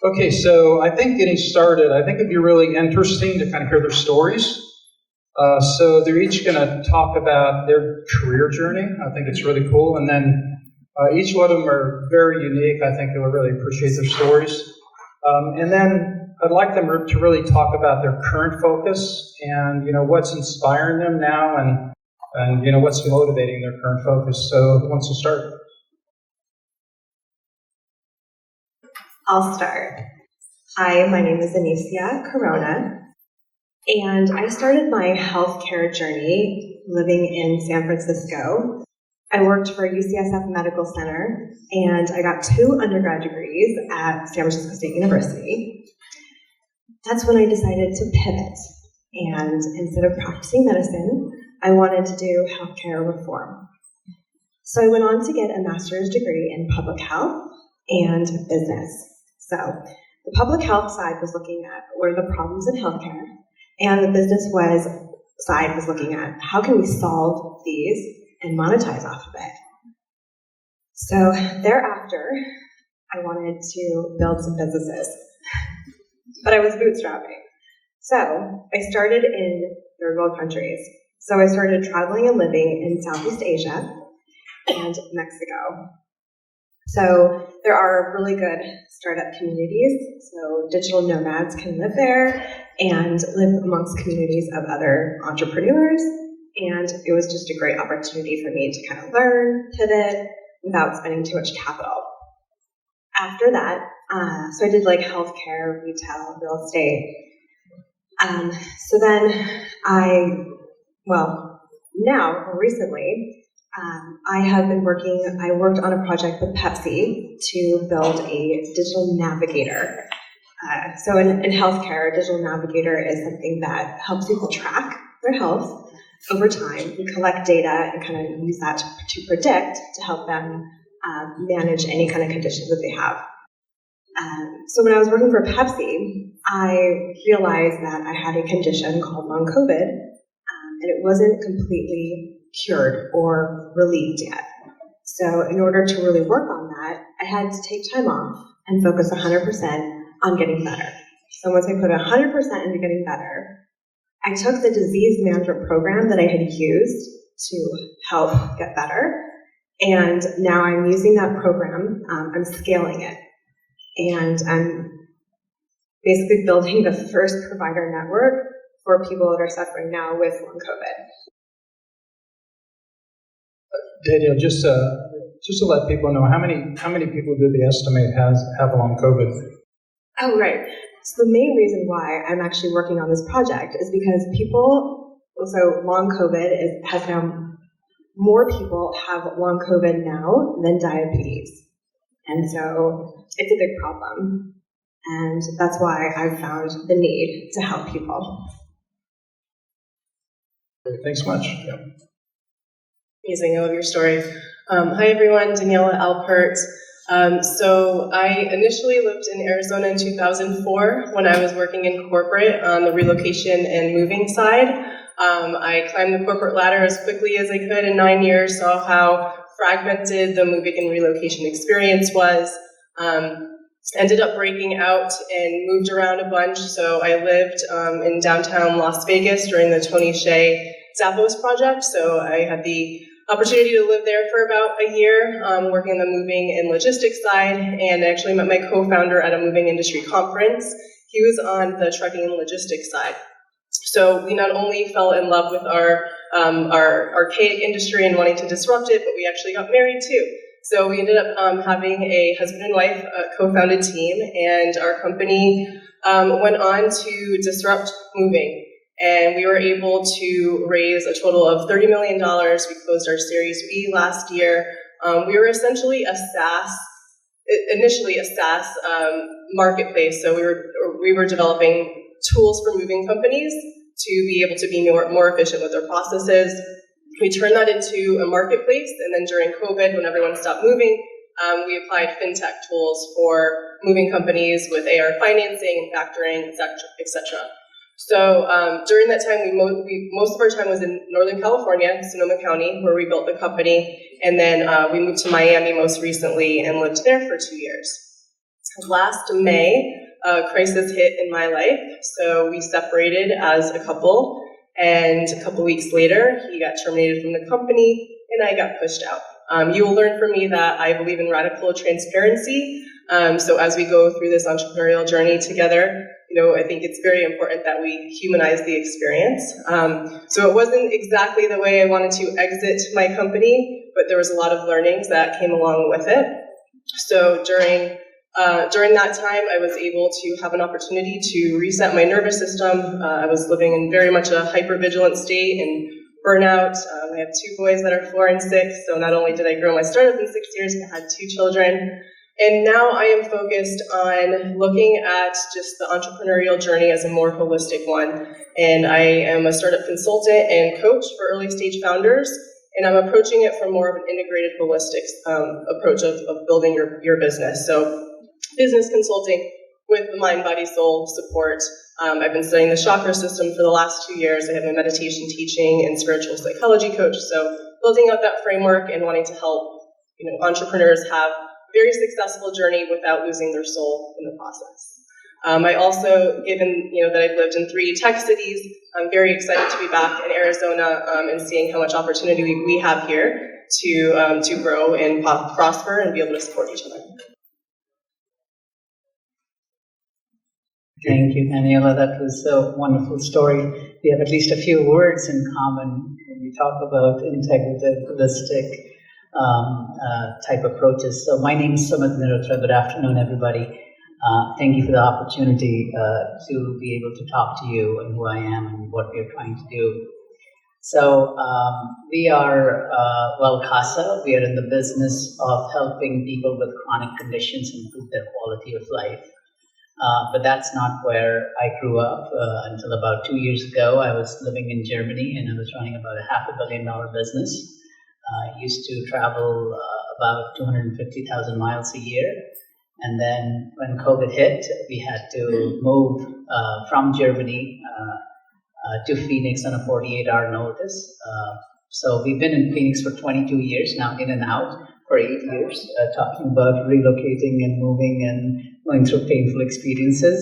Okay, so I think getting started, I think it'd be really interesting to kind of hear their stories. So they're each going to talk about their career journey. I think it's really cool. And then each one of them are very unique. I think you'll really appreciate their stories. And then I'd like them to really talk about their current focus and, what's inspiring them now and what's motivating their current focus. So who wants to start? I'll start. Hi, my name is Anisia Corona, and I started my healthcare journey living in San Francisco. I worked for UCSF Medical Center, and I got 2 undergrad degrees at San Francisco State University. That's when I decided to pivot, and instead of practicing medicine, I wanted to do healthcare reform. So I went on to get a master's degree in public health and business. So the public health side was looking at what are the problems in healthcare, and the business side was looking at how can we solve these and monetize off of it. So thereafter, I wanted to build some businesses, but I was bootstrapping. So I started in third world countries. So I started traveling and living in Southeast Asia and Mexico. So there are really good startup communities, so digital nomads can live there and live amongst communities of other entrepreneurs, and it was just a great opportunity for me to kind of learn, pivot, without spending too much capital. After that, so I did like healthcare, retail, real estate. So then recently, I worked on a project with Pepsi to build a digital navigator. So in healthcare, a digital navigator is something that helps people track their health over time. We collect data and kind of use that to predict to help them manage any kind of conditions that they have. So when I was working for Pepsi, I realized that I had a condition called long COVID, and it wasn't completely cured or relieved yet. So in order to really work on that, I had to take time off and focus 100% on getting better. So once I put 100% into getting better, I took the disease management program that I had used to help get better, and now I'm using that program, I'm scaling it, and I'm basically building the first provider network for people that are suffering now with long COVID. Daniela, just to let people know, how many people do they estimate have long COVID? Oh, right. So the main reason why I'm actually working on this project is because long COVID has now, more people have long COVID now than diabetes. And so it's a big problem. And that's why I've found the need to help people. Thanks much. Yeah. Amazing, I love your story. Hi everyone, Daniela, Alpert. So I initially lived in Arizona in 2004 when I was working in corporate on the relocation and moving side. I climbed the corporate ladder as quickly as I could in 9 years, saw how fragmented the moving and relocation experience was. Ended up breaking out and moved around a bunch. So I lived in downtown Las Vegas during the Tony Hsieh Zappos project. So I had the opportunity to live there for about a year, working on the moving and logistics side, and I actually met my co-founder at a moving industry conference. He was on the trucking and logistics side. So we not only fell in love with our archaic industry and wanting to disrupt it, but we actually got married too. So we ended up having a husband and wife co-founded team, and our company went on to disrupt moving. And we were able to raise a total of $30 million. We closed our Series B last year. We were essentially initially a SaaS marketplace. So we were developing tools for moving companies to be able to be more efficient with their processes. We turned that into a marketplace, and then during COVID, when everyone stopped moving, we applied fintech tools for moving companies with AR financing, factoring, etc. So during that time, most of our time was in Northern California, Sonoma County, where we built the company, and then we moved to Miami most recently and lived there for 2 years. Last May, a crisis hit in my life, so we separated as a couple, and a couple weeks later, he got terminated from the company, and I got pushed out. You will learn from me that I believe in radical transparency, so as we go through this entrepreneurial journey together, I think it's very important that we humanize the experience. So it wasn't exactly the way I wanted to exit my company, but there was a lot of learnings that came along with it. So during that time, I was able to have an opportunity to reset my nervous system. I was living in very much a hypervigilant state and burnout. I have 2 boys that are 4 and 6, so not only did I grow my startup in 6 years, but I had 2 children. And now I am focused on looking at just the entrepreneurial journey as a more holistic one. And I am a startup consultant and coach for early stage founders. And I'm approaching it from more of an integrated, holistic approach of building your business. So business consulting with the mind, body, soul support. I've been studying the chakra system for the last 2 years. I have a meditation teaching and spiritual psychology coach. So building out that framework and wanting to help entrepreneurs have very successful journey without losing their soul in the process. I also, given that I've lived in 3 tech cities, I'm very excited to be back in Arizona and seeing how much opportunity we have here to grow and prosper and be able to support each other. Thank you, Daniela. That was a wonderful story. We have at least a few words in common when we talk about integrative, holistic type approaches. So my name is Sumit Mehrotra. Good afternoon, everybody. Thank you for the opportunity to be able to talk to you and who I am and what we're trying to do. So we are Wellkasa. We are in the business of helping people with chronic conditions improve their quality of life. But that's not where I grew up. Until about 2 years ago, I was living in Germany and I was running about a $500 million business. I used to travel about 250,000 miles a year. And then when COVID hit, we had to move from Germany to Phoenix on a 48-hour notice. So we've been in Phoenix for 22 years now, in and out for 8 years, talking about relocating and moving and going through painful experiences.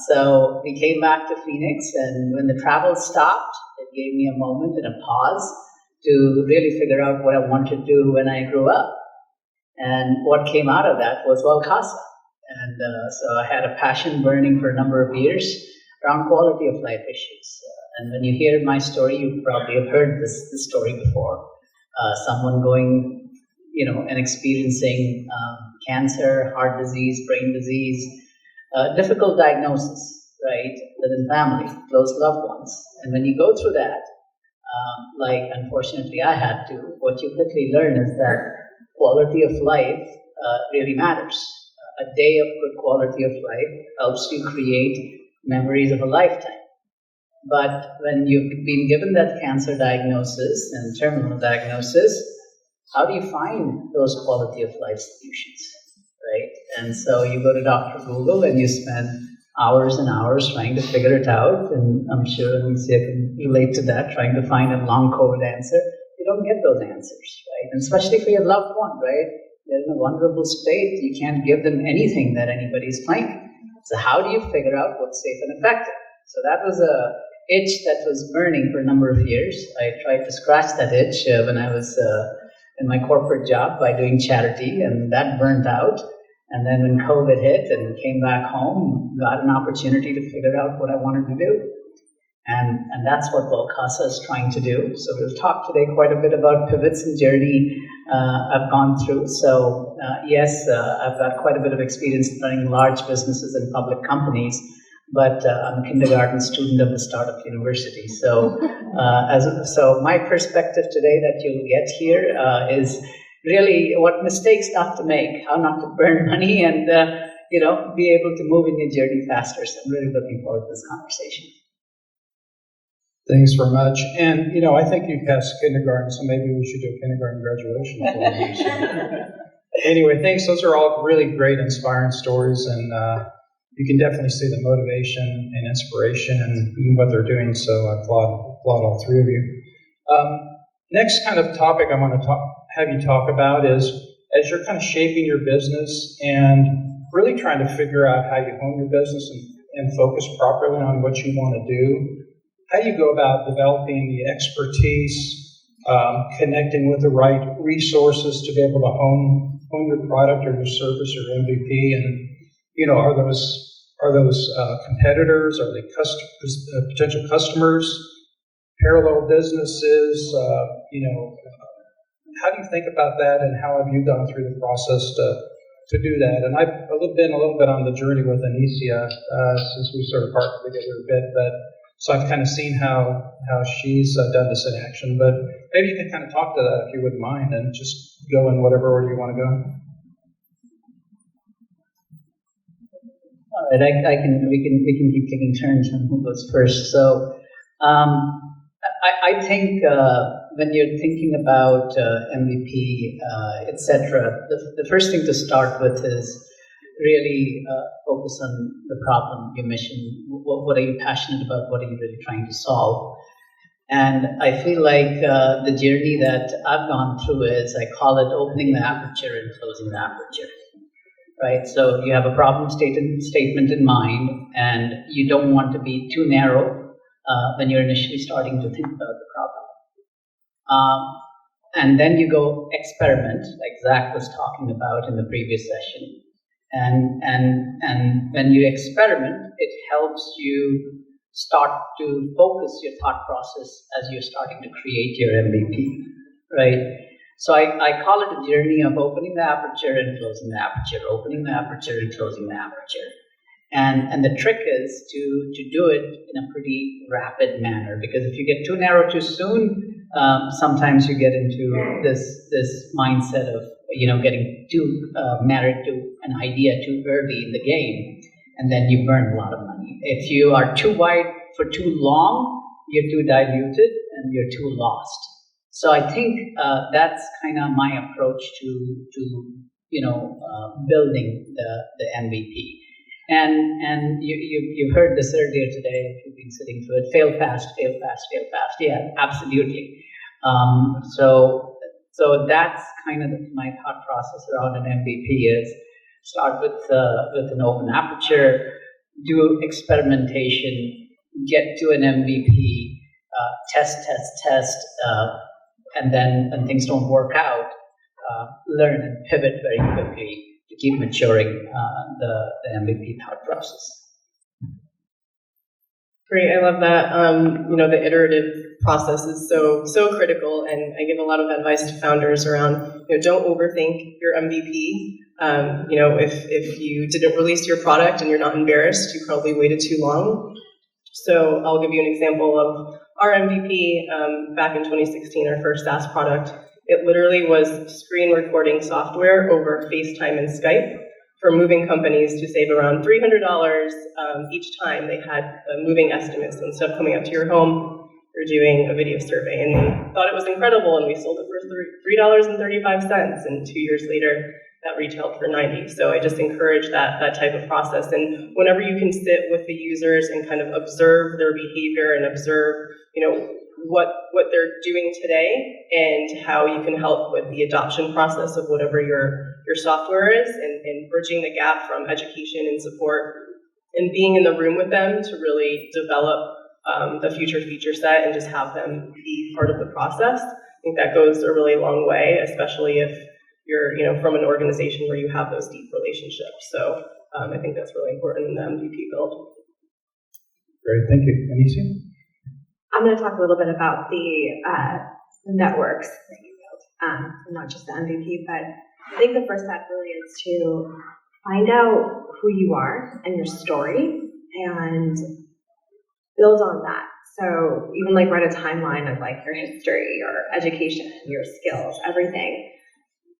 So we came back to Phoenix, and when the travel stopped, it gave me a moment and a pause to really figure out what I wanted to do when I grew up. And what came out of that was Wellkasa. And so I had a passion burning for a number of years around quality of life issues. And when you hear my story, you probably have heard this story before. Someone going, and experiencing cancer, heart disease, brain disease, difficult diagnosis, right, within family, close loved ones. And when you go through that, like unfortunately I had to, what you quickly learn is that quality of life really matters. A day of good quality of life helps you create memories of a lifetime. But when you've been given that cancer diagnosis and terminal diagnosis, how do you find those quality of life solutions, right? And so you go to Dr. Google and you spend hours and hours trying to figure it out, and I'm sure Anisia can relate to that, trying to find a long COVID answer. You don't get those answers, right? And especially for your loved one, right? They're in a vulnerable state. You can't give them anything that anybody's claiming. So how do you figure out what's safe and effective? So that was a itch that was burning for a number of years. I tried to scratch that itch when I was in my corporate job by doing charity, and that burned out. And then when COVID hit and came back home, got an opportunity to figure out what I wanted to do. And that's what Wellkasa is trying to do. So we'll talk today quite a bit about pivots and journey I've gone through. So yes, I've got quite a bit of experience running large businesses and public companies, but I'm a kindergarten student of the startup university. So so my perspective today that you'll get here is really what mistakes not to make, how not to burn money, and be able to move in your journey faster. So I'm really looking forward to this conversation. Thanks very much. And, I think you passed kindergarten, so maybe we should do a kindergarten graduation for you. So. Anyway, thanks. Those are all really great, inspiring stories, and you can definitely see the motivation and inspiration in what they're doing, so I applaud all 3 of you. Next kind of topic I want to have you talk about is, as you're kind of shaping your business and really trying to figure out how you hone your business and focus properly on what you want to do. How do you go about developing the expertise, connecting with the right resources to be able to hone your product or your service or MVP? And are those competitors? Are they customers, potential customers? Parallel businesses? How do you think about that, and how have you gone through the process to do that? And I've been a little bit on the journey with Anisia since we sort of partnered together a bit, but so I've kind of seen how she's done this in action. But maybe you can kind of talk to that if you wouldn't mind, and just go in whatever order you want to go. All right, we can keep taking turns on who goes first. So I think when you're thinking about MVP, etc., the first thing to start with is really focus on the problem, your mission. What are you passionate about? What are you really trying to solve? And I feel like the journey that I've gone through is, I call it opening the aperture and closing the aperture. Right? So you have a problem statement in mind, and you don't want to be too narrow when you're initially starting to think about the problem. And then you go experiment, like Zach was talking about in the previous session. And when you experiment, it helps you start to focus your thought process as you're starting to create your MVP, right? So I call it a journey of opening the aperture and closing the aperture, opening the aperture and closing the aperture. And the trick is to do it in a pretty rapid manner, because if you get too narrow too soon, sometimes you get into this mindset of getting too married to an idea too early in the game, and then you burn a lot of money. If you are too wide for too long, you're too diluted and you're too lost. So I think that's kind of my approach to building the MVP. And you heard this earlier today, if you've been sitting through it, fail fast, fail fast, fail fast. Yeah, absolutely. So that's kind of my thought process around an MVP is start with an open aperture, do experimentation, get to an MVP, test, and then when things don't work out, learn and pivot very quickly to keep maturing the MVP thought process. Great, I love that. The iterative process is so critical, and I give a lot of advice to founders around, don't overthink your MVP. If you didn't release your product and you're not embarrassed, you probably waited too long. So I'll give you an example of our MVP back in 2016, our first SaaS product. It literally was screen recording software over FaceTime and Skype for moving companies to save around $300 each time they had moving estimates. So instead of coming out to your home, you're doing a video survey. And we thought it was incredible, and we sold it for $3.35, and 2 years later, that retailed for $90. So I just encourage that type of process. And whenever you can sit with the users and kind of observe their behavior and observe, what they're doing today and how you can help with the adoption process of whatever your software is, and bridging the gap from education and support and being in the room with them to really develop the future feature set and just have them be part of the process. I think that goes a really long way, especially if you're from an organization where you have those deep relationships. So I think that's really important in the MVP build. Great, thank you. Anisia? I'm going to talk a little bit about the networks that you build, not just the MVP, but I think the first step really is to find out who you are and your story and build on that. So even write a timeline of your history, your education, your skills, everything,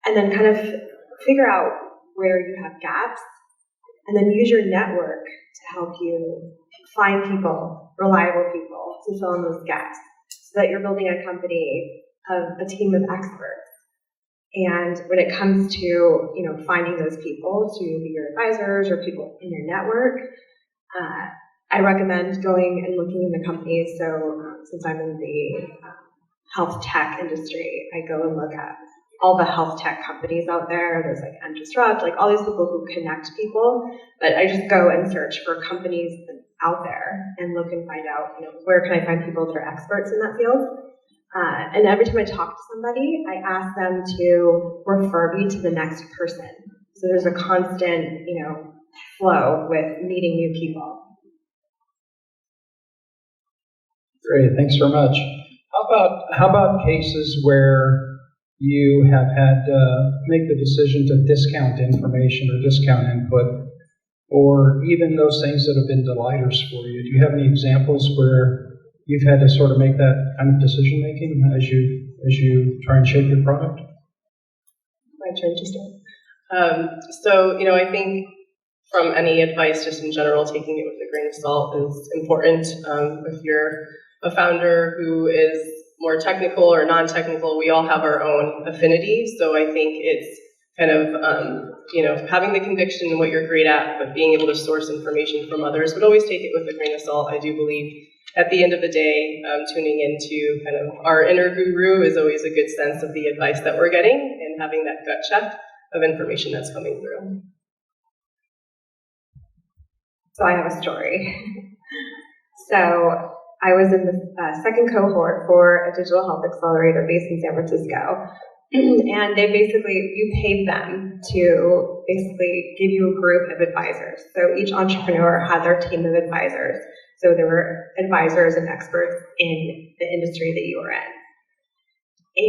and then kind of figure out where you have gaps, and then use your network to help you find people, reliable people, to fill in those gaps, so that you're building a company of a team of experts. And when it comes to finding those people to be your advisors or people in your network, I recommend going and looking in the companies. So since I'm in the health tech industry, I go and look at all the health tech companies out there. There's like Disrupt, like all these people who connect people. But I just go and search for companies out there and look and find out, where can I find people that are experts in that field. And every time I talk to somebody, I ask them to refer me to the next person. So there's a constant, flow with meeting new people. Great, thanks very much. How about cases where you have had to make the decision to discount information or discount input, or even those things that have been delighters for you? Do you have any examples where you've had to sort of make that kind of decision making as you try and shape your product? My turn to start. So, I think from any advice, just in general, taking it with a grain of salt is important. If you're a founder who is more technical or non-technical, we all have our own affinity. So I think it's kind of, having the conviction in what you're great at, but being able to source information from others, but always take it with a grain of salt. I do believe at the end of the day, tuning into kind of our inner guru is always a good sense of the advice that we're getting and having that gut check of information that's coming through. So I have a story. So I was in the second cohort for a digital health accelerator based in San Francisco. And you paid them to basically give you a group of advisors. So each entrepreneur had their team of advisors. So there were advisors and experts in the industry that you were in.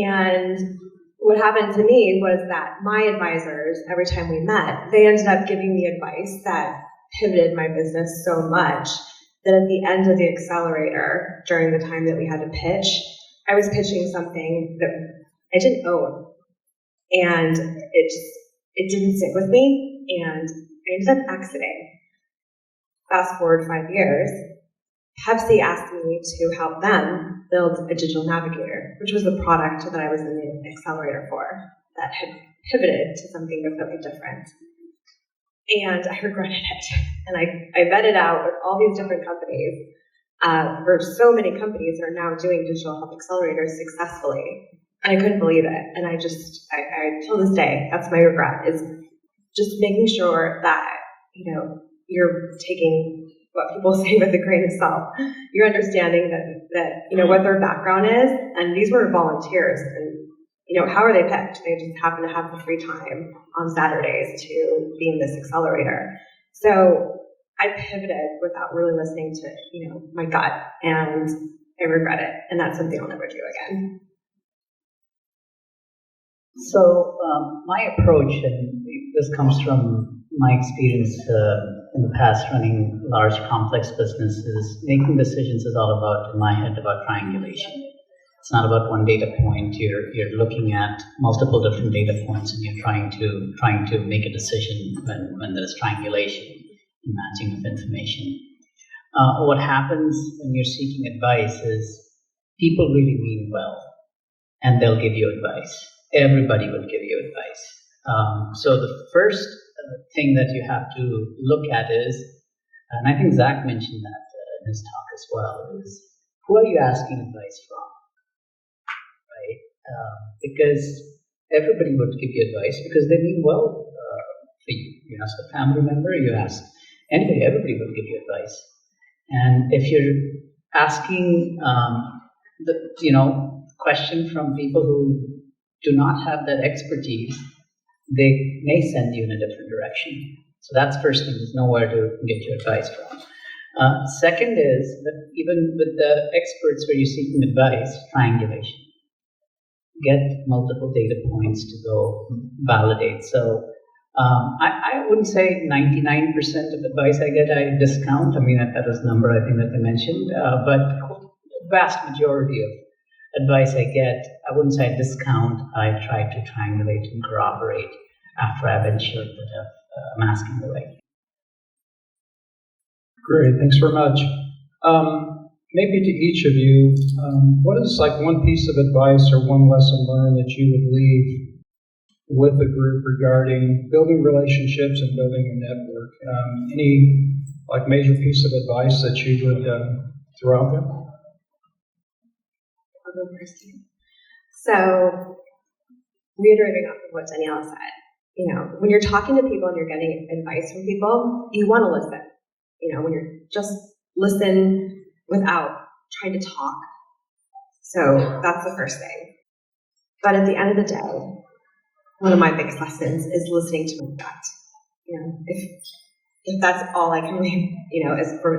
And what happened to me was that my advisors, every time we met, they ended up giving me advice that pivoted my business so much that at the end of the accelerator, during the time that we had to pitch, I was pitching something that I didn't own. And it didn't sit with me, and I ended up exiting. Fast forward 5 years, Pepsi asked me to help them build a digital navigator, which was the product that I was in the accelerator for, that had pivoted to something completely different. And I regretted it. And I vetted out with all these different companies. For so many companies are now doing digital health accelerators successfully. And I couldn't believe it. And I till this day, that's my regret, is just making sure that, you're taking what people say with a grain of salt. You're understanding that what their background is. And these were volunteers. And, how are they picked? They just happen to have the free time on Saturdays to be in this accelerator. So I pivoted without really listening to, my gut, and I regret it. And that's something I'll never do again. So my approach, and this comes from my experience in the past running large complex businesses, making decisions is all about, in my head, about triangulation. It's not about one data point. You're looking at multiple different data points, and you're trying to make a decision when there's triangulation and matching of information. What happens when you're seeking advice is people really mean well, and they'll give you advice. Everybody will give you advice. So the first thing that you have to look at is, and I think Zach mentioned that in his talk as well, is who are you asking advice from, right? Because everybody would give you advice because they mean well for you. You ask a family member, you ask anybody, everybody will give you advice. And if you're asking question from people who do not have that expertise, they may send you in a different direction. So that's first thing, is know where to get your advice from. Second is that even with the experts where you're seeking advice, triangulation. Get multiple data points to go validate. So I wouldn't say 99% of advice I get I discount. I mean, that was a number I think that they mentioned, but the vast majority of advice I get, I wouldn't say I discount. I try to triangulate and corroborate after I've ensured that I'm asking the right thing. Great, thanks very much. Maybe to each of you, what is one piece of advice or one lesson learned that you would leave with the group regarding building relationships and building a network? Any major piece of advice that you would throw out there? So reiterating off of what Daniela said, when you're talking to people and you're getting advice from people, you want to listen. When you're just listen without trying to talk. So that's the first thing. But at the end of the day, one of my biggest lessons is listening to my gut. If that's all I can leave,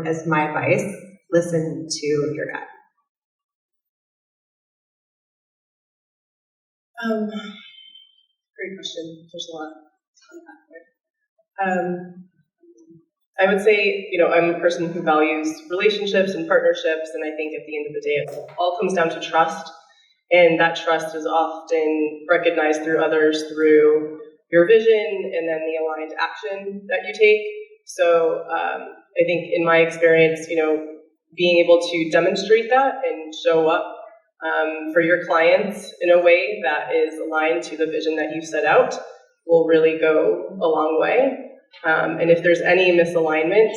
as my advice, listen to your gut. Great question. There's a lot to unpack there. I would say, I'm a person who values relationships and partnerships, and I think at the end of the day, it all comes down to trust, and that trust is often recognized through others through your vision and then the aligned action that you take. So I think in my experience, being able to demonstrate that and show up for your clients in a way that is aligned to the vision that you set out will really go a long way. And if there's any misalignment,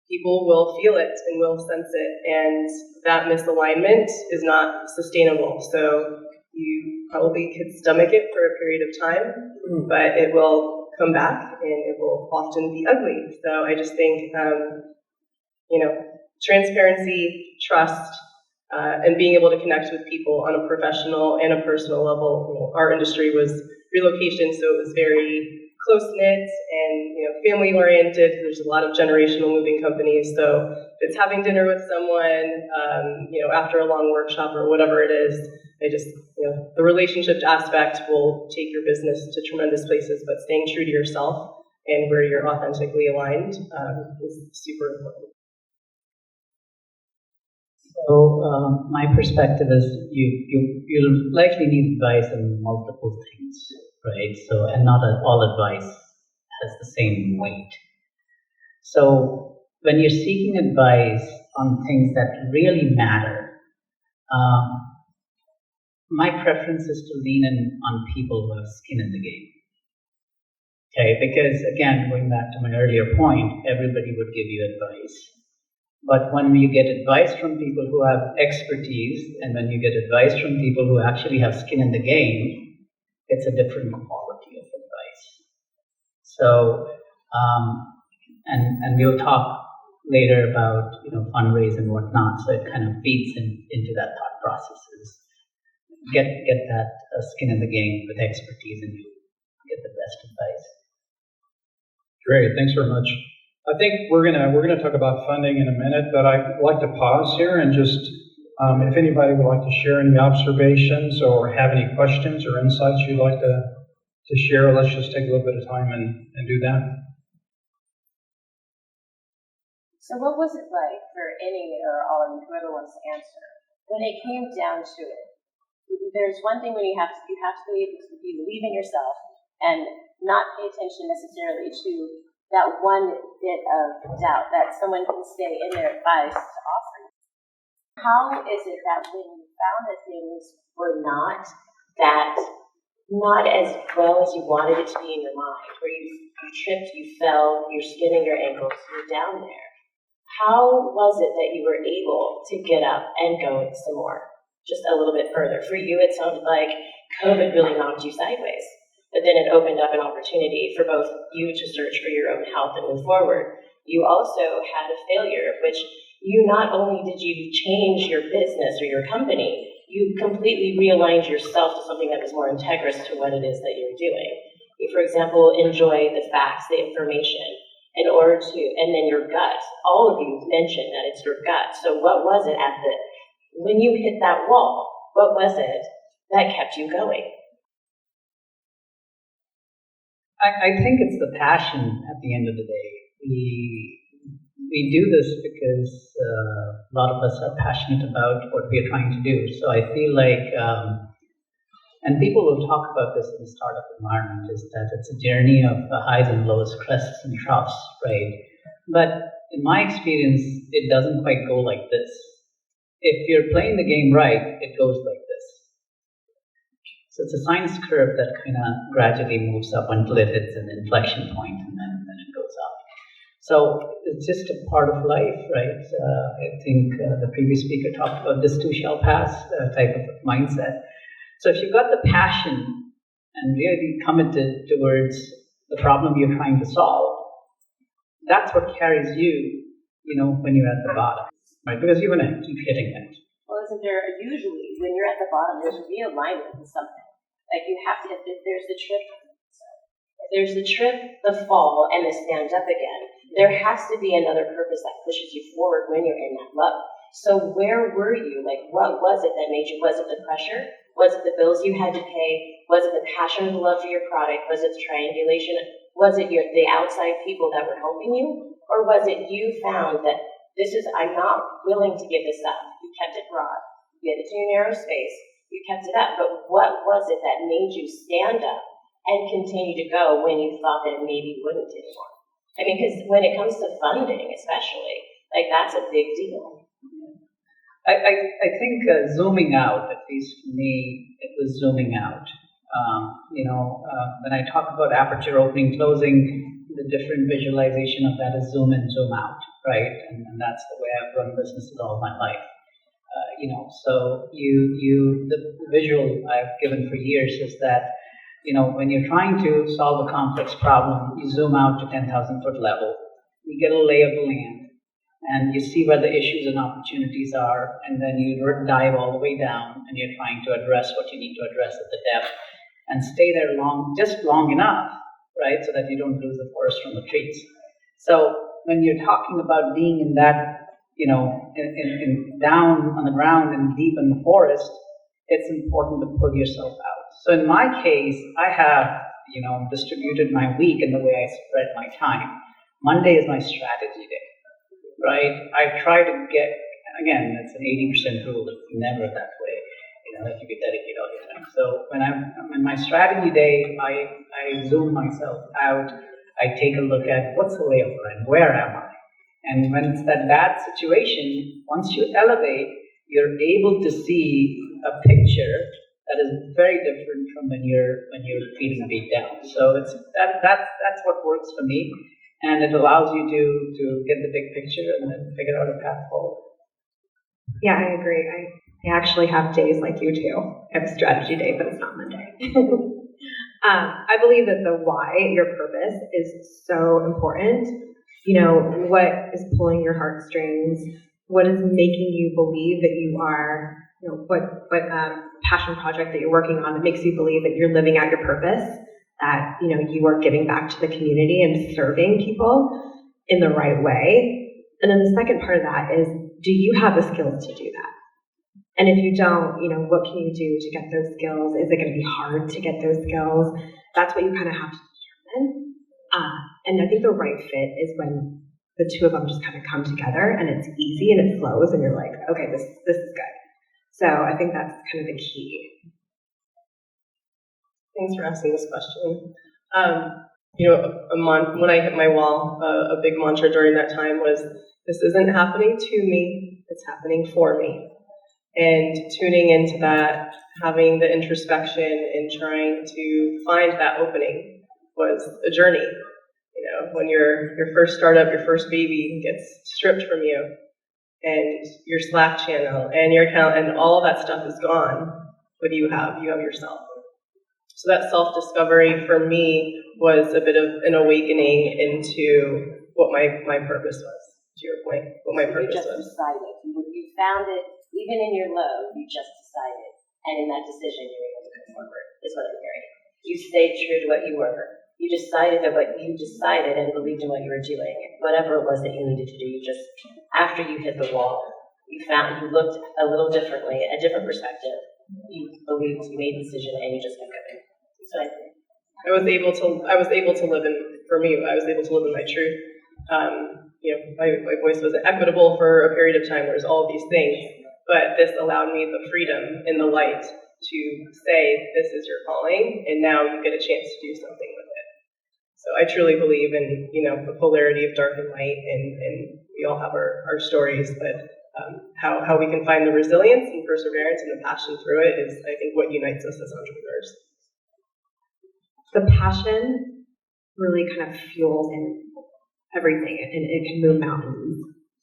people will feel it and will sense it, and that misalignment is not sustainable. So you probably could stomach it for a period of time, but it will come back and it will often be ugly. So I just think, transparency, trust, and being able to connect with people on a professional and a personal level. Our industry was relocation, so it was very close-knit and family-oriented. There's a lot of generational moving companies, so if it's having dinner with someone, after a long workshop or whatever it is, I just, the relationship aspect will take your business to tremendous places, but staying true to yourself and where you're authentically aligned is super important. So my perspective is you'll likely need advice on multiple things, right? So, and not all advice has the same weight. So when you're seeking advice on things that really matter, my preference is to lean in on people who have skin in the game. Okay, because again, going back to my earlier point, everybody would give you advice. But when you get advice from people who have expertise, and when you get advice from people who actually have skin in the game, it's a different quality of advice. So, and we'll talk later about fundraise and whatnot. So it kind of feeds into that thought processes. Get that skin in the game with expertise, and you get the best advice. Great, thanks very much. I think we're gonna talk about funding in a minute, but I'd like to pause here and just, if anybody would like to share any observations or have any questions or insights you'd like to share, let's just take a little bit of time and do that. So what was it like for any or all of you, whoever wants to answer, when it came down to it? There's one thing when you have to be able to believe in yourself and not pay attention necessarily to that one bit of doubt that someone can say in their advice to offer you. How is it that when you found that things were not as well as you wanted it to be in your mind, where you tripped, you fell, you're skinning your ankles, you're down there, how was it that you were able to get up and go some more, just a little bit further? For you, it sounded like COVID really knocked you sideways. But then it opened up an opportunity for both you to search for your own health and move forward. You also had a failure, which you not only did you change your business or your company, you completely realigned yourself to something that was more integrous to what it is that you're doing. You, for example, enjoy the facts, the information, in order to, and then your gut. All of you mentioned that it's your gut. So what was it when you hit that wall, what was it that kept you going? I think it's the passion at the end of the day. We do this because a lot of us are passionate about what we're trying to do. So I feel like, and people will talk about this in the startup environment, is that it's a journey of highs and lows, crests and troughs, right? But in my experience, it doesn't quite go like this. If you're playing the game right, it goes like this. So it's a science curve that kind of gradually moves up until it hits an inflection point, and then it goes up. So it's just a part of life, right? I think the previous speaker talked about this too shall pass type of mindset. So if you've got the passion and really committed towards the problem you're trying to solve, that's what carries you, when you're at the bottom, right? Because you're going to keep hitting it. Well, isn't there usually, when you're at the bottom, there's a realignment in something. Like you have to, if there's the trip, the fall, and the stand up again, there has to be another purpose that pushes you forward when you're in that low. So where were you? Like, what was it that made you? Was it the pressure? Was it the bills you had to pay? Was it the passion and the love for your product? Was it the triangulation? Was it the outside people that were helping you? Or was it you found that I'm not willing to give this up? You kept it broad. You had it in your narrow space. You kept it up. But what was it that made you stand up and continue to go when you thought that it maybe wouldn't anymore? I mean, because when it comes to funding, especially, like that's a big deal. I think zooming out, at least for me, it was zooming out. When I talk about aperture opening, closing, the different visualization of that is zoom in, zoom out, right? And that's the way I've run businesses all my life. So the visual I've given for years is that, when you're trying to solve a complex problem, you zoom out to 10,000 foot level, you get a lay of the land, and you see where the issues and opportunities are, and then you dive all the way down, and you're trying to address what you need to address at the depth, and stay there just long enough, right, so that you don't lose the forest from the trees. So when you're talking about being in that, in down on the ground and deep in the forest, it's important to pull yourself out. So in my case, I have, distributed my week in the way I spread my time. Monday is my strategy day, right? I try to get, again, it's an 80% rule, it's never that way, that you can dedicate all your time. So when I'm in my strategy day, I zoom myself out. I take a look at what's the lay of the land, where am I? And when it's that bad situation, once you elevate, you're able to see a picture that is very different from when you're feeling beat down. So that's what works for me, and it allows you to get the big picture and then figure out a path forward. Yeah, I agree. I actually have days like you too. I have a strategy day, but it's not Monday. I believe that the why, your purpose, is so important. What is pulling your heartstrings? What is making you believe that you are, what passion project that you're working on that makes you believe that you're living out your purpose, that, you are giving back to the community and serving people in the right way. And then the second part of that is, do you have the skills to do that? And if you don't, what can you do to get those skills? Is it going to be hard to get those skills? That's what you kind of have to determine. And I think the right fit is when the two of them just kind of come together and it's easy and it flows and you're like, okay, this is good. So I think that's kind of the key. Thanks for asking this question. When I hit my wall, a big mantra during that time was, this isn't happening to me, it's happening for me. And tuning into that, having the introspection and trying to find that opening was a journey. When your first startup, your first baby gets stripped from you, and your Slack channel and your account and all that stuff is gone, what do you have? You have yourself. So that self-discovery for me was a bit of an awakening into what my purpose was, to your point, what my purpose was. You just decided. You found it, even in your low, you just decided. And in that decision, you were able to move forward, is what I'm hearing. You stayed true to what you were. You decided that what you decided and believed in what you were doing. Whatever it was that you needed to do, you just, after you hit the wall, you looked a little differently, a different perspective. You believed, you made a decision, and you just kept going. So I was able to live in, for me, I was able to live in my truth. My voice wasn't equitable for a period of time. There's all of these things, but this allowed me the freedom and the light to say, this is your calling, and now you get a chance to do something with it. So I truly believe in, the polarity of dark and light, and we all have our stories, but how we can find the resilience and perseverance and the passion through it is, I think, what unites us as entrepreneurs. The passion really kind of fuels everything, and it can move mountains,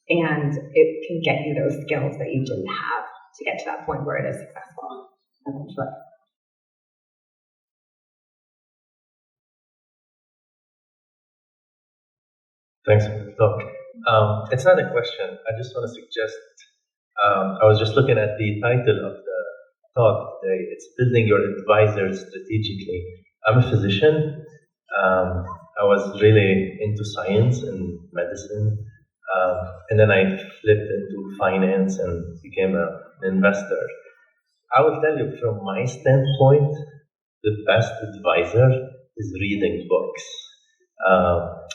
and it can get you those skills that you didn't have to get to that point where it is successful. Thanks for the talk. It's not a question. I just want to suggest. I was just looking at the title of the talk today. It's building your advisors strategically. I'm a physician. I was really into science and medicine, and then I flipped into finance and became an investor. I will tell you from my standpoint, the best advisor is reading books,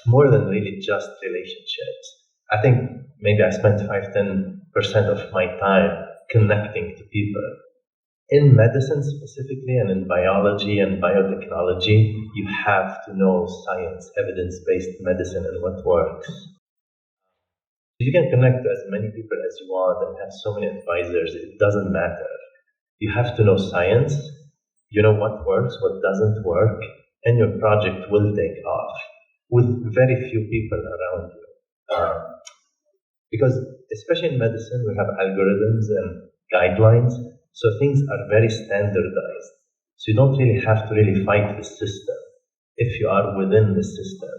more than really just relationships. I think maybe I spent 5-10% of my time connecting to people. In medicine specifically, and in biology and biotechnology, you have to know science, evidence-based medicine, and what works. You can connect to as many people as you want and have so many advisors, it doesn't matter. You have to know science, you know what works, what doesn't work, and your project will take off with very few people around you. Because especially in medicine, we have algorithms and guidelines, so things are very standardized. So you don't really have to really fight the system if you are within the system.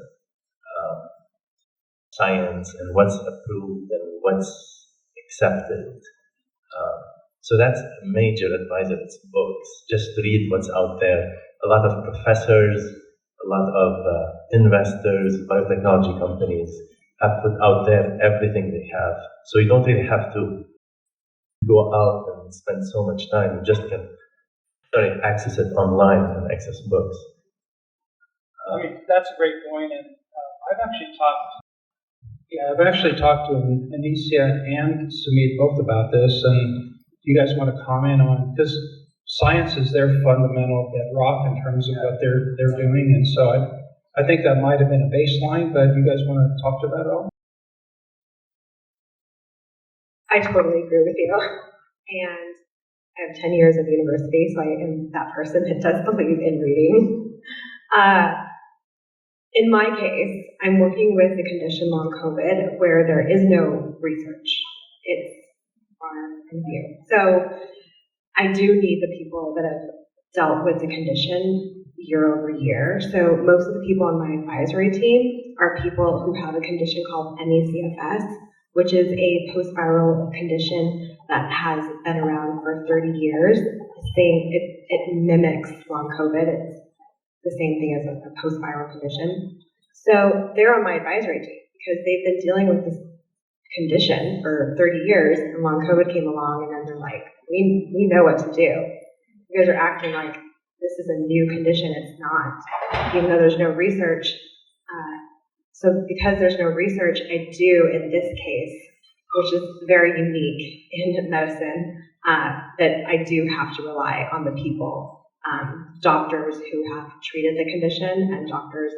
Science and what's approved and what's accepted. So that's a major advisor. It's books. Just read what's out there. A lot of professors, a lot of investors, biotechnology companies have put out there everything they have. So you don't really have to go out and spend so much time. You just can access it online and access books. I mean, that's a great point, and I've actually talked to Anisia and Sumit both about this, and do you guys want to comment on, because science is their fundamental bedrock in terms of what they're doing, and so I think that might have been a baseline, but you guys want to talk to that at all? I totally agree with you. And I have 10 years of university, so I am that person that does believe in reading. In my case, I'm working with a condition long COVID where there is no research. It's far from view. So I do need the people that have dealt with the condition year over year. So most of the people on my advisory team are people who have a condition called MECFS, which is a post-viral condition that has been around for 30 years. It mimics long COVID. It's the same thing as a post-viral condition. So they're on my advisory team because they've been dealing with this condition for 30 years, and long COVID came along, and then they're like, we know what to do. You guys are acting like this is a new condition. It's not, even though there's no research. So because there's no research, I do, in this case, which is very unique in medicine, that I do have to rely on the people, doctors who have treated the condition and doctors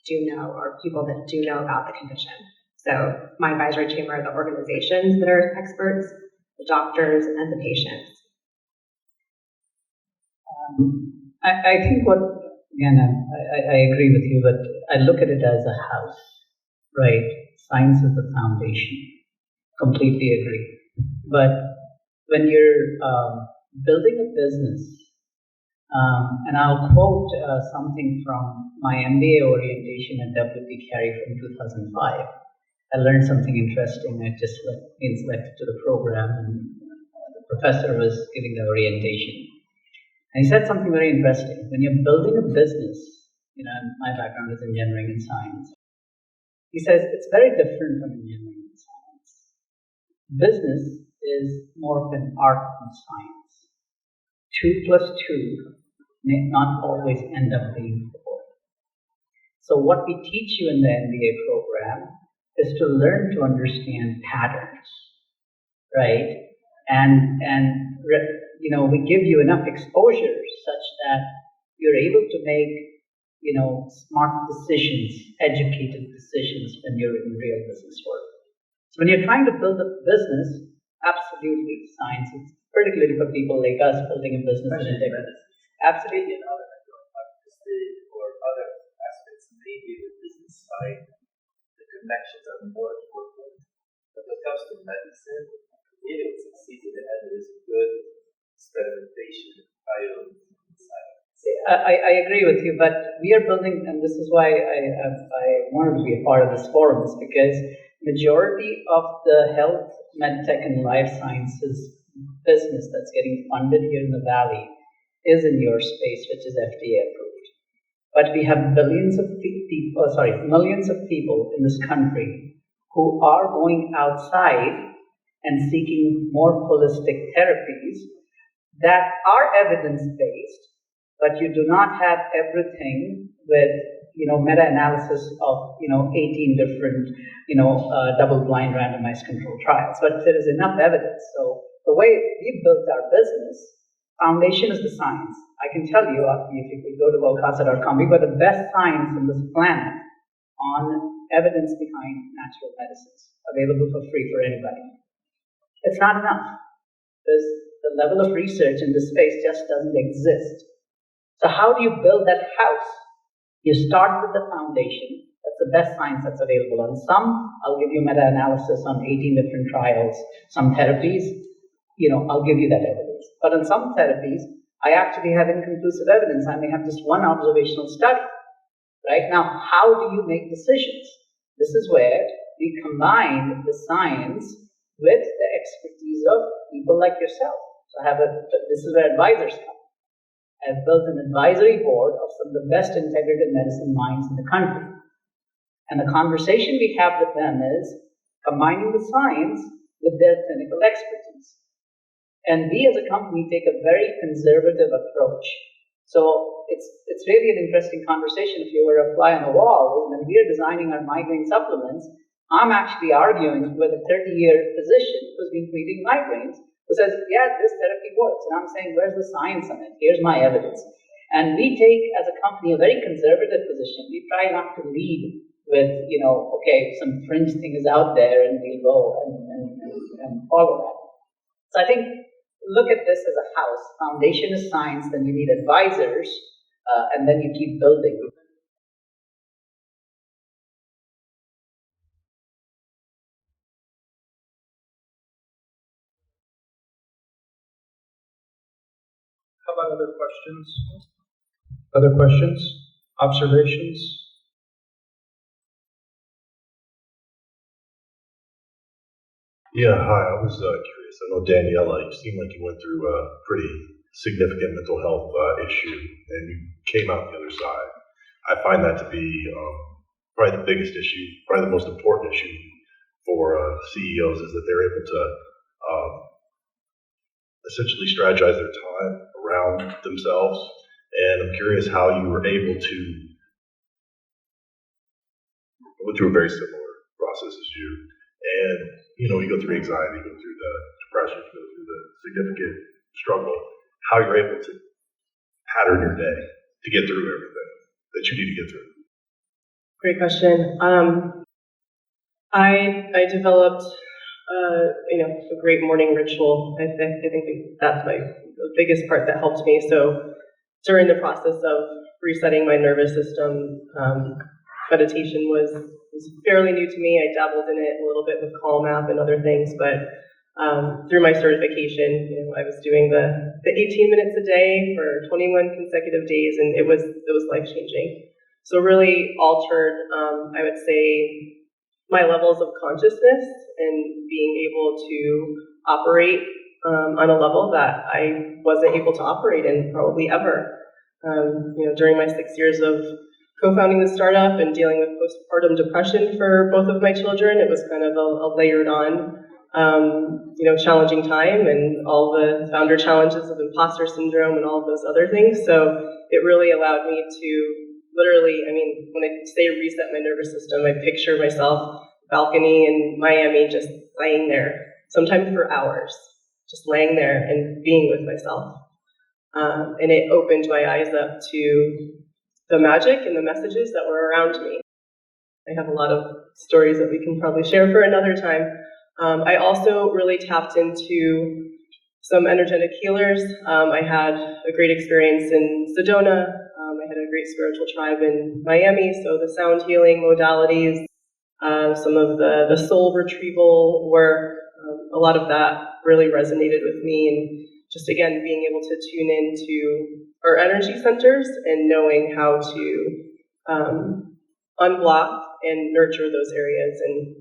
do know, or people that do know about the condition. So my advisory team are the organizations that are experts, the doctors, and the patients. I think again, I agree with you, but I look at it as a house, right? Science is the foundation. Completely agree. But when you're building a business, and I'll quote something from my MBA orientation at WP Carey from 2005. I learned something interesting. I just been selected to the program, and the professor was giving the orientation. And he said something very interesting. When you're building a business, my background is engineering and science. He says it's very different from engineering and science. Business is more of an art than science. 2 plus 2 may not always end up being 4. So what we teach you in the MBA program is to learn to understand patterns, right? And we give you enough exposure such that you're able to make, smart decisions, educated decisions when you're in real business work. So when you're trying to build a business, absolutely science is particularly for people like us building a business in integrity. Absolutely. In other artistic or other aspects, maybe the business side, the connections are more important. But when it comes to medicine, if it succeeds, it has good experimentation, bio science. I agree with you, but we are building, and this is why I wanted to be a part of this forum, is because majority of the health, medtech, and life sciences business that's getting funded here in the Valley is in your space, which is FDA approved. But we have millions of people in this country who are going outside and seeking more holistic therapies that are evidence-based, but you do not have everything with, meta-analysis of, 18 different, double-blind randomized controlled trials. But there is enough evidence. So the way we built our business, foundation is the science. I can tell you, if you could go to Wellkasa.com, we've got the best science on this planet on evidence behind natural medicines, available for free for anybody. It's not enough. The level of research in this space just doesn't exist. So how do you build that house? You start with the foundation. That's the best science that's available. On some, I'll give you meta-analysis on 18 different trials. Some therapies, I'll give you that evidence. But on some therapies, I actually have inconclusive evidence. I may have just one observational study. Right? Now, how do you make decisions? This is where we combine the science with the expertise of people like yourself. So this is where advisors come. I've built an advisory board of some of the best integrative medicine minds in the country. And the conversation we have with them is combining the science with their clinical expertise. And we as a company take a very conservative approach. So it's really an interesting conversation if you were a fly on the wall. When we are designing our migraine supplements, I'm actually arguing with a 30-year physician who's been treating migraines, who says, yeah, this therapy works. And I'm saying, where's the science on it? Here's my evidence. And we take, as a company, a very conservative position. We try not to lead with, some fringe thing is out there and we'll go and follow that. So I think, look at this as a house. Foundation is science, then you need advisors, and then you keep building. How about other questions? Other questions? Observations? Yeah, hi. I was curious. I know Daniela, you seem like you went through a pretty significant mental health issue and you came out the other side. I find that to be probably the biggest issue, probably the most important issue for CEOs is that they're able to essentially strategize their time around themselves. And I'm curious how you were able to go through a very similar process as you. And, you go through anxiety, you go through the depression, you go through the significant struggle, how you're able to pattern your day to get through everything that you need to get through. Great question. I developed, a great morning ritual. I think that's the biggest part that helped me. So during the process of resetting my nervous system, meditation was fairly new to me. I dabbled in it a little bit with Calm app and other things, but through my certification, I was doing the 18 minutes a day for 21 consecutive days, and it was life-changing. So really altered, I would say, my levels of consciousness and being able to operate on a level that I wasn't able to operate in probably ever. During my 6 years of co-founding the startup and dealing with postpartum depression for both of my children, it was kind of a layered on, challenging time and all the founder challenges of imposter syndrome and all of those other things. So it really allowed me to literally, when I say reset my nervous system, I picture myself balcony in Miami just laying there, sometimes for hours, just laying there and being with myself. And it opened my eyes up to the magic and the messages that were around me. I have a lot of stories that we can probably share for another time. I also really tapped into some energetic healers. I had a great experience in Sedona. I had a great spiritual tribe in Miami, so the sound healing modalities, some of the soul retrieval work, a lot of that really resonated with me, and just again being able to tune into our energy centers and knowing how to unblock and nurture those areas. And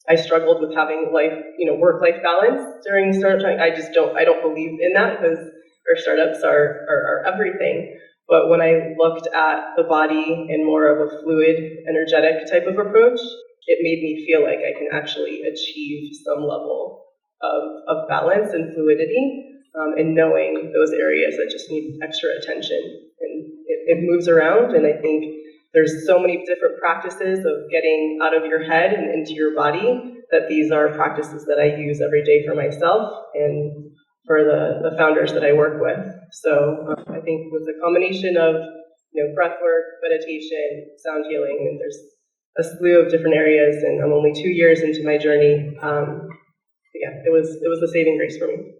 I struggled with having work-life balance during startup time. I don't believe in that because our startups are everything. But when I looked at the body in more of a fluid, energetic type of approach, it made me feel like I can actually achieve some level of balance and fluidity, and knowing those areas that just need extra attention. And it moves around, and I think there's so many different practices of getting out of your head and into your body that these are practices that I use every day for myself and for the founders that I work with. So I think with the combination of breath work, meditation, sound healing, and there's a slew of different areas, and I'm only 2 years into my journey. It was a saving grace for me.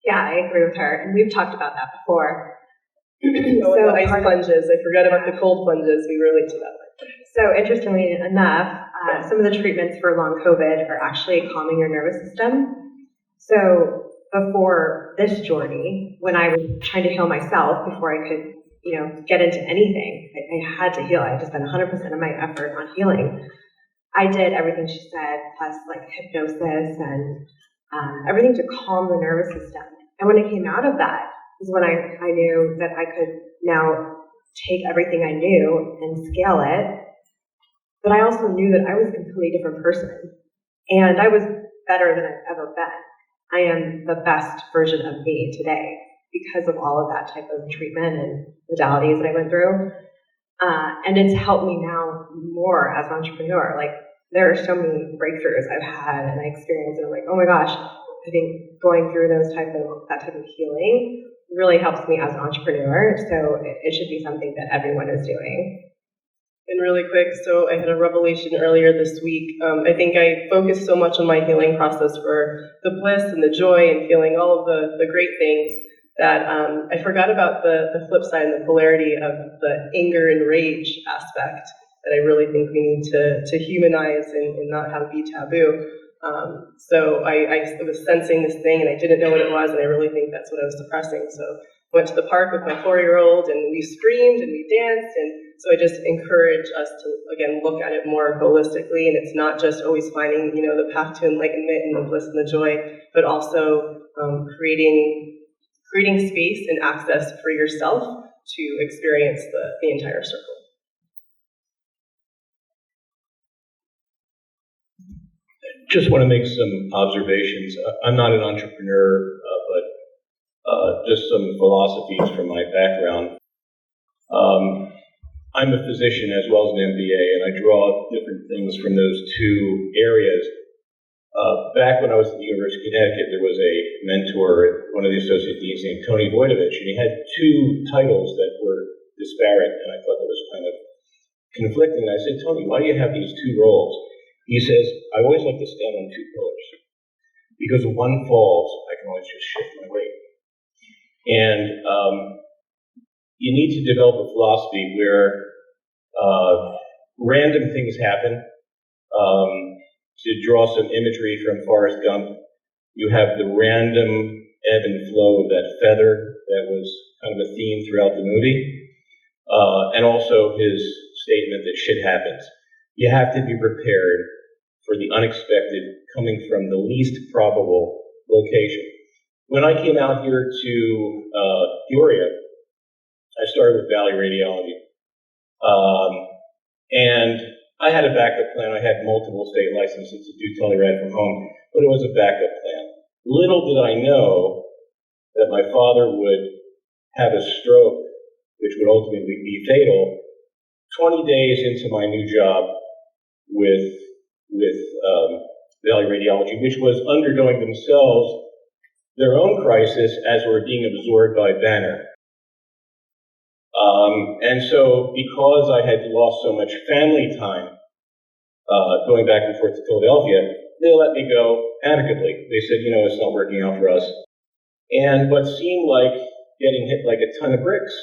Yeah, I agree with her, and we've talked about that before. The ice plunges. I forgot about the cold plunges. We relate to that one. So interestingly enough, some of the treatments for long COVID are actually calming your nervous system. So before this journey, when I was trying to heal myself, before I could, get into anything, I had to heal. I had to spend 100% of my effort on healing. I did everything she said, plus like hypnosis and everything to calm the nervous system. And when I came out of that is when I knew that I could now take everything I knew and scale it. But I also knew that I was a completely different person. And I was better than I've ever been. I am the best version of me today because of all of that type of treatment and modalities that I went through. And it's helped me now more as an entrepreneur. Like, there are so many breakthroughs I've had and I experienced, and I'm like, oh my gosh, I think going through that type of healing really helps me as an entrepreneur. So it should be something that everyone is doing. And really quick, so I had a revelation earlier this week. I think I focused so much on my healing process for the bliss and the joy and feeling all of the great things that I forgot about the flip side and the polarity of the anger and rage aspect that I really think we need to humanize and not have be taboo. So I was sensing this thing and I didn't know what it was, and I really think that's what I was suppressing. So I went to the park with my 4-year-old and we screamed and we danced, and so I just encourage us to, again, look at it more holistically, and it's not just always finding, the path to enlightenment and the bliss and the joy, but also creating space and access for yourself to experience the entire circle. Just want to make some observations. I'm not an entrepreneur, but just some philosophies from my background. I'm a physician as well as an MBA, and I draw different things from those two areas. Back when I was at the University of Connecticut, there was a mentor, one of the associate deans named Tony Voidovich, and he had two titles that were disparate, and I thought that was kind of conflicting. And I said, Tony, why do you have these two roles? He says, I always like to stand on two pillars, because if one falls, I can always just shift my weight. And you need to develop a philosophy where random things happen. To draw some imagery from Forrest Gump, you have the random ebb and flow of that feather that was kind of a theme throughout the movie, and also his statement that shit happens. You have to be prepared for the unexpected coming from the least probable location. When I came out here to Peoria, I started with Valley Radiology. And I had a backup plan. I had multiple state licenses to do telerad from home, but it was a backup plan. Little did I know that my father would have a stroke, which would ultimately be fatal, 20 days into my new job with Valley Radiology, which was undergoing themselves their own crisis as we're being absorbed by Banner. And so because I had lost so much family time going back and forth to Philadelphia, they let me go amicably. They said, it's not working out for us. And what seemed like getting hit like a ton of bricks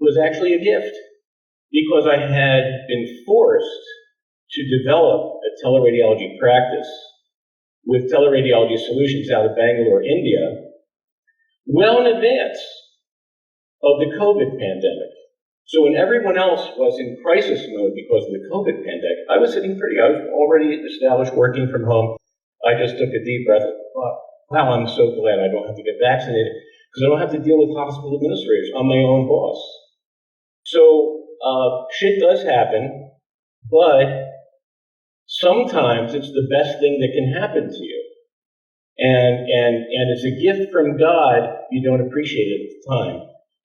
was actually a gift, because I had been forced to develop a teleradiology practice with teleradiology solutions out of Bangalore, India, well in advance of the COVID pandemic. So when everyone else was in crisis mode because of the COVID pandemic, I was already established working from home. I just took a deep breath and thought, wow, I'm so glad I don't have to get vaccinated because I don't have to deal with hospital administrators. I'm my own boss. So shit does happen, but sometimes it's the best thing that can happen to you. And it's a gift from God. You don't appreciate it at the time,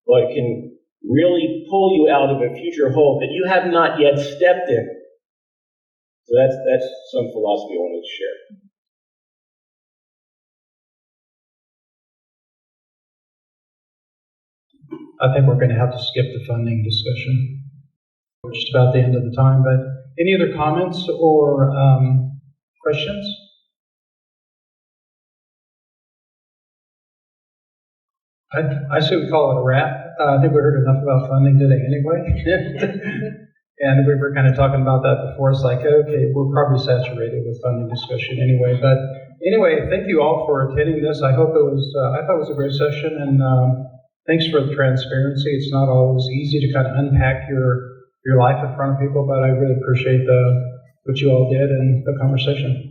but it can really pull you out of a future hole that you have not yet stepped in. So that's some philosophy I wanted to share. I think we're going to have to skip the funding discussion. We're just about the end of the time, but any other comments or questions? I say we call it a wrap. I think we heard enough about funding today anyway. And we were kind of talking about that before. It's like, okay, we're probably saturated with funding discussion anyway. But anyway, thank you all for attending this. I thought it was a great session, and thanks for the transparency. It's not always easy to kind of unpack your life in front of people, but I really appreciate what you all did and the conversation.